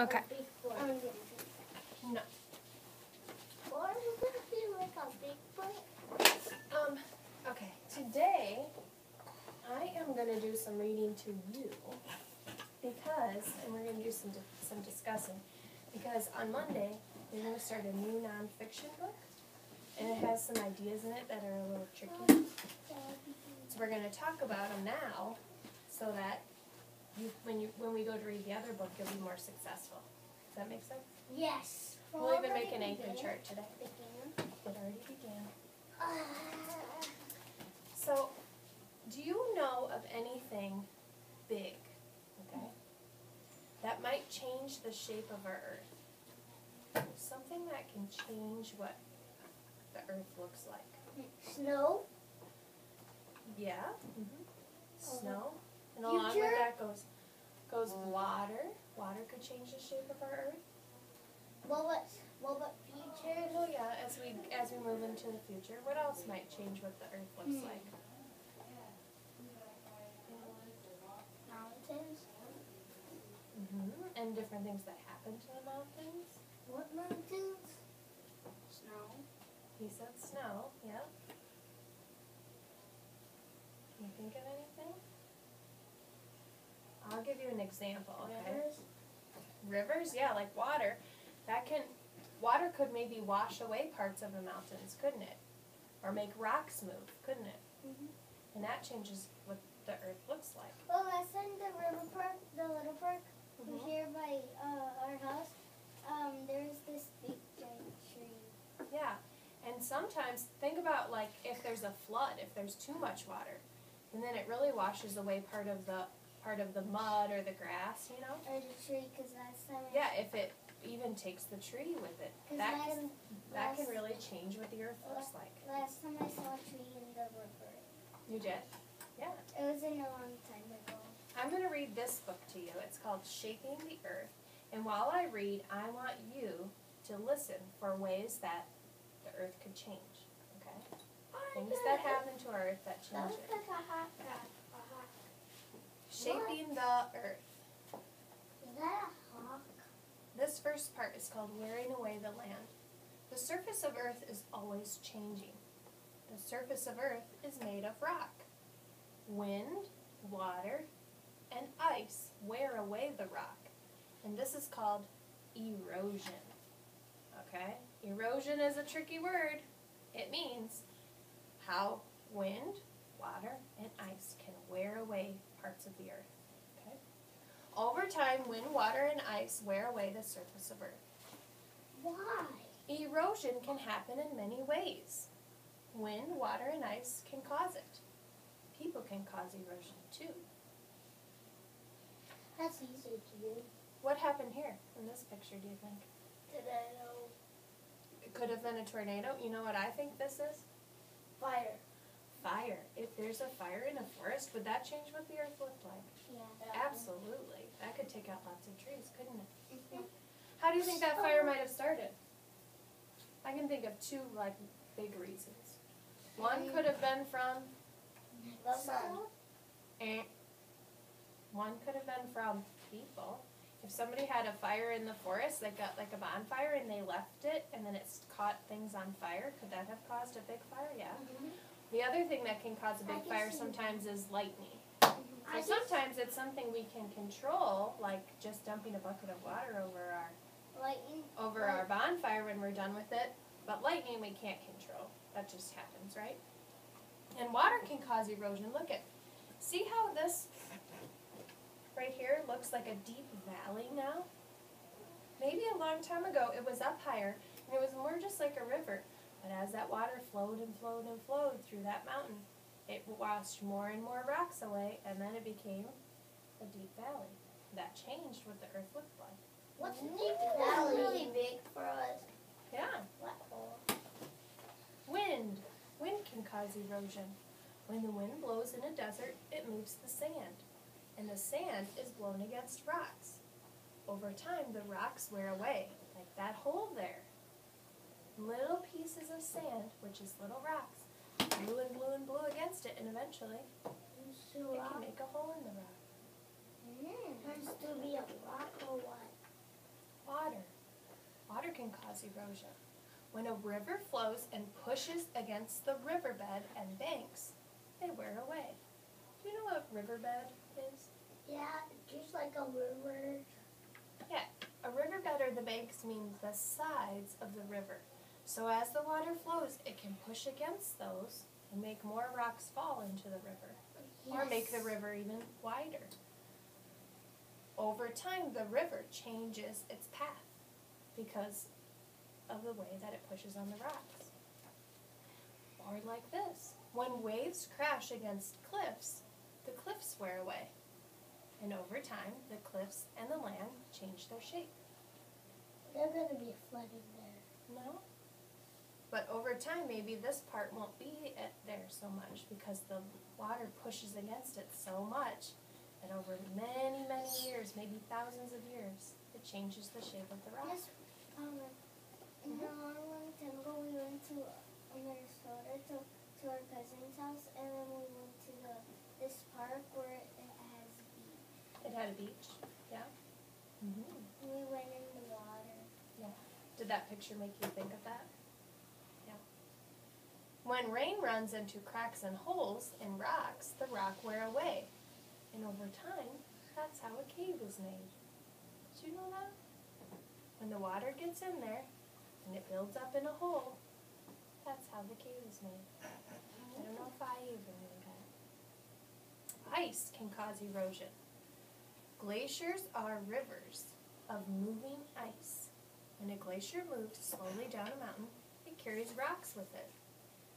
Okay. A big foot. No. Or would it be like a big foot? Okay. Today, I am going to do some reading to you because, and we're going to do some discussing, because on Monday, we're going to start a new nonfiction book, and it has some ideas in it that are a little tricky. So we're going to talk about them now, so that when we go to read the other book, you'll be more successful. Does that make sense? Yes. We'll even make an anchor chart today. It already began. So, do you know of anything big, okay, that might change the shape of our Earth? Something that can change what the Earth looks like. Snow? Yeah. Snow. And along with that goes water. Water could change the shape of our Earth. What about future? Well, yeah, as we move into the future, what else might change what the Earth looks like? Mountains? And different things that happen to the mountains. What mountains? Snow. He said snow, yeah. Can you think of anything? I'll give you an example, okay? Rivers? Rivers, yeah, like water. Water could maybe wash away parts of the mountains, couldn't it? Or make rocks move, couldn't it? And that changes what the Earth looks like. Well, last time the river park, the little park, here by our house, there's this big giant tree. Yeah, and sometimes think about like if there's a flood, if there's too much water, and then it really washes away part of the mud or the grass, you know. Or the tree, because last time. Yeah, if it even takes the tree with it, that can really change what the Earth looks like. Last time I saw a tree in the river. You did? Yeah. It wasn't a long time ago. I'm going to read this book to you. It's called Shaping the Earth. And while I read, I want you to listen for ways that the Earth could change. Okay? Things that happen to our Earth that change it. Shaping the Earth. Is that a hawk? This first part is called Wearing Away the Land. The surface of Earth is always changing. The surface of Earth is made of rock. Wind, water, and ice wear away the rock. And this is called erosion. Okay? Erosion is a tricky word. It means how wind, water, and ice can wear away parts of the Earth. Okay? Over time, wind, water, and ice wear away the surface of Earth. Why? Erosion can happen in many ways. Wind, water, and ice can cause it. People can cause erosion too. That's easy to do. What happened here in this picture, do you think? Tornado. It could have been a tornado. You know what I think this is? Fire. Fire. If there's a fire in a forest, would that change what the Earth looked like? Yeah. Absolutely. That could take out lots of trees, couldn't it? How do you think that fire might have started? I can think of two big reasons. One could have been from The sun. One could have been from people. If somebody had a fire in the forest, they got like a bonfire and they left it and then it's caught things on fire, could that have caused a big fire? Yeah. The other thing that can cause a big fire sometimes is lightning. So sometimes it's something we can control, like just dumping a bucket of water over our bonfire when we're done with it. But lightning we can't control. That just happens, right? And water can cause erosion. Look at, see how this right here looks like a deep valley now? Maybe a long time ago it was up higher and it was more just like a river. But as that water flowed and flowed and flowed through that mountain, it washed more and more rocks away, and then it became a deep valley. That changed what the Earth looked like. What's a deep valley? Really big for us. Yeah. Wind. Wind can cause erosion. When the wind blows in a desert, it moves the sand. And the sand is blown against rocks. Over time, the rocks wear away, like that hole there. Little pieces of sand, which is little rocks, blew and blew and blew against it, and eventually it can make a hole in the rock. Has to be a rock or what? can cause erosion. When a river flows and pushes against the riverbed and banks, they wear away. Do you know what riverbed is? Yeah, just like a river. Yeah, a riverbed or the banks means the sides of the river. So as the water flows, it can push against those and make more rocks fall into the river, or make the river even wider. Over time, the river changes its path because of the way that it pushes on the rocks. Or like this, when waves crash against cliffs, the cliffs wear away. And over time, the cliffs and the land change their shape. There's gonna be flooding there. No? But over time, maybe this part won't be there so much because the water pushes against it so much that over many, many years, maybe thousands of years, it changes the shape of the rock. Yes, in a long time ago, we went to Minnesota to our cousin's house, and then we went to this park where it has beach. It had a beach, yeah? Mm-hmm. We went in the water. Yeah. Did that picture make you think of that? Yeah. When rain runs into cracks and holes in rocks, the rock wear away. And over time, that's how a cave is made. Did you know that? When the water gets in there and it builds up in a hole, that's how the cave is made. I don't know if I even knew that. Ice can cause erosion. Glaciers are rivers of moving ice. When a glacier moves slowly down a mountain, it carries rocks with it.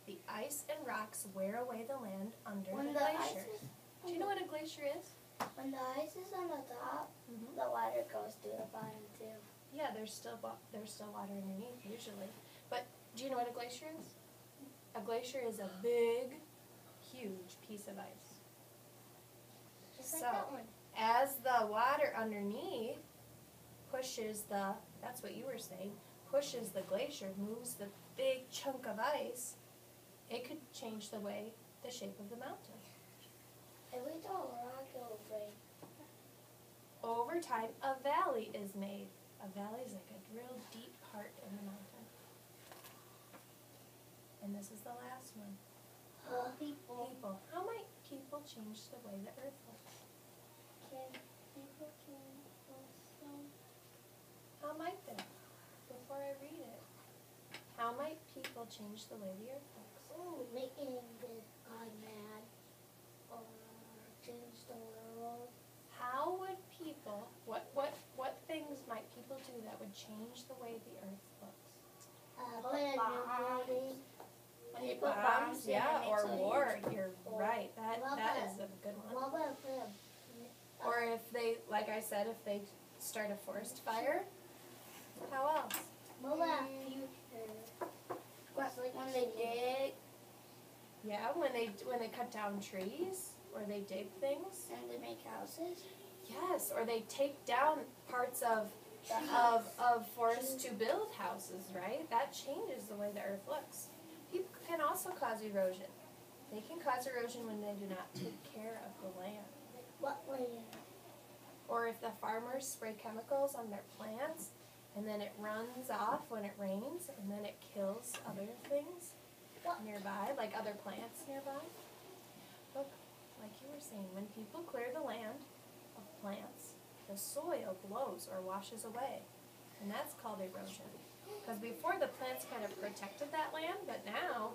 The ice and rocks wear away the land under the glacier. Do you know what a glacier is? When the ice is on the top, Mm-hmm. the water goes to the bottom too. Yeah, there's still water underneath usually. But do you know what a glacier is? A glacier is a big, huge piece of ice. Just like that one. As the water underneath pushes that's what you were saying, pushes the glacier, moves the big chunk of ice, it could change the shape of the mountain. If we throw a rock, it will break. Over time, a valley is made. A valley is like a real deep part in the mountain. And this is the last one. People. How might people change the way the earth looks? Can people change also? How might they? Before I read it. How might people change the way the earth looks? Making God mad or change the world. How would people, what things might people do that would change the way the earth looks? Put a new building. When you put bombs in, yeah, it or makes a war. huge- You're right. That is a good one. What about put a Or if they, like I said, if they start a forest fire. How else? what about future? Like when they dig Yeah, when they cut down trees or they dig things. and they make houses. Yes, or they take down parts of forests to build houses, right? That changes the way the earth looks. People can also cause erosion. They can cause erosion when they do not take care of the land. What way? Or if the farmers spray chemicals on their plants and then it runs off when it rains and then it kills other things nearby, like other plants nearby. Look, like you were saying, when people clear the land of plants, the soil blows or washes away. And that's called erosion. Because before the plants kind of protected that land, but now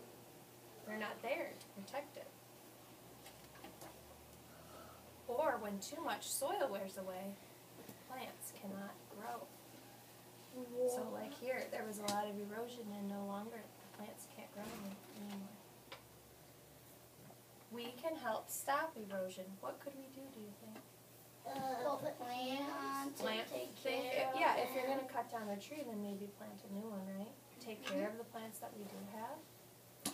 they're not there to protect it. Or when too much soil wears away, plants cannot grow. So like here, there was a lot of erosion and no longer the plants can't grow anymore. We can help stop erosion. What could we do you think? Put Plants and take think, care of yeah, if you're them. gonna cut down a tree, then maybe plant a new one, right? Take care of the plants that we do have.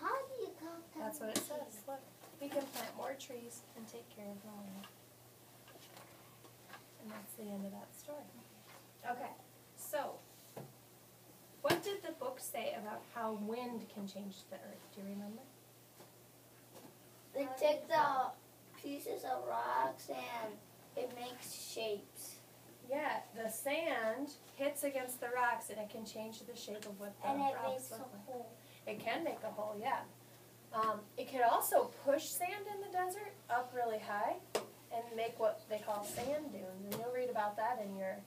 How do you cut down? That's what it says. Look, we can plant more trees and take care of the land. And that's the end of that story. Okay, so what did the book say about how wind can change the earth? Do you remember? They take the pieces of rocks and it makes shapes. Yeah, sand hits against the rocks and it can change the shape of what the And it rocks makes look a like. hole. It can make a hole, yeah. It could also push sand in the desert up really high and make what they call sand dunes. And you'll read about that in your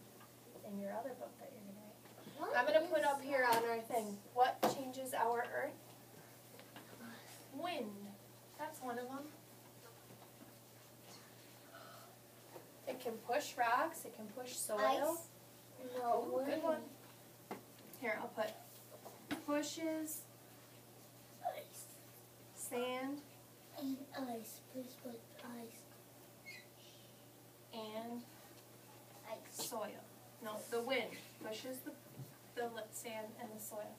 other book that you're going to read. What I'm going to put is up here that? on our thing, what changes our earth? Wind. That's one of them. It can push rocks. It can push soil. Ice. No, Ooh, good wind. one. Here, I'll put pushes, Ice. sand, And ice. Please put ice. and Ice. soil. No, the wind pushes the sand and the soil.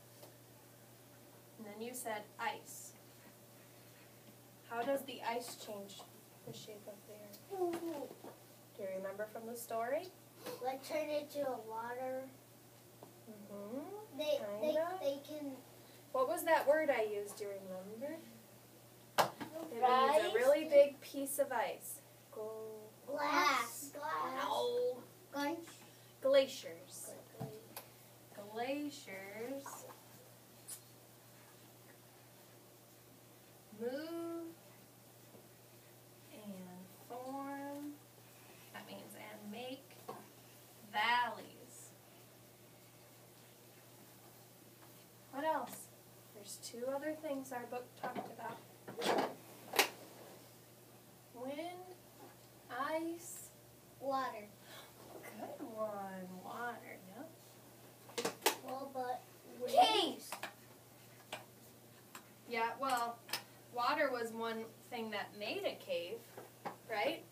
And then you said ice. How does the ice change the shape of the earth? Do you remember from the story? Like turn it to a water. Mm-hmm. They can. What was that word I used? Do you remember? It means Rice. a really big piece of ice. Glass. No. Gunch. Glaciers. Glaciers move and form. That means and make valleys. What else? There's two other things our book talked about. Wind, ice. Water. Good one. Water, yep. Well, but. Caves. Yeah, well, water was one thing that made a cave, right?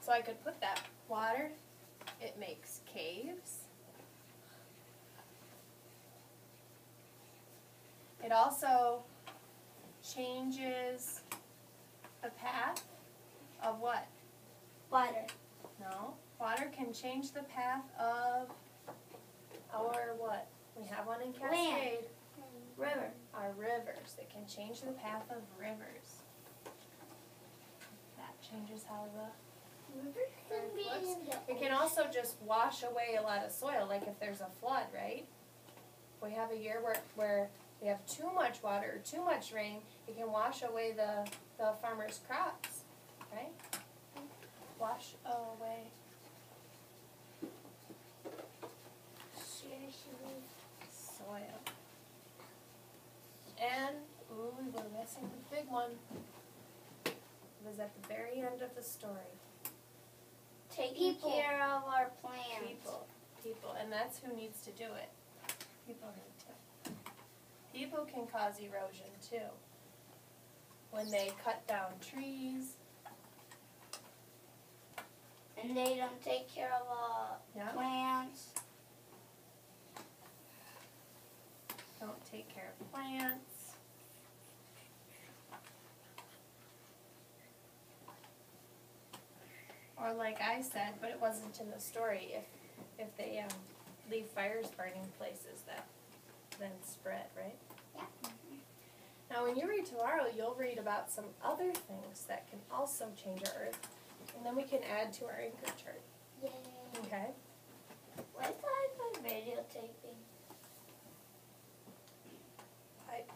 So I could put that. Water, it makes caves. It also changes the path of what? Water. No. Water can change the path of our what? We have one in Cascade. River. Our rivers. It can change the path of rivers. That changes how the earth looks. It can also just wash away a lot of soil, like if there's a flood, right? We have a year where we have too much water or too much rain, it can wash away the farmer's crops, right? Wash away. Soil. And, ooh, we're missing the big one. It was at the very end of the story. Taking People. care of our plants. People, and that's who needs to do it. People need to. People can cause erosion too. When they cut down trees. And they don't take care of our Yeah. plants. Don't take care of plants. Or like I said, but it wasn't in the story, if they leave fires burning places that then spread, right? Yeah. Now when you read tomorrow, you'll read about some other things that can also change our earth. And then we can add to our anchor chart. Yay. Okay? What type of videotaping?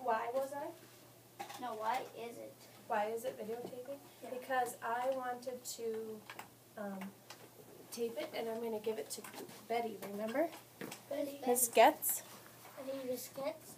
Why was I? No, why is it? Why is it videotaping? Yeah. Because I wanted to tape it, and I'm going to give it to Betty, remember? Betty. Miss Getz. Betty biscuits.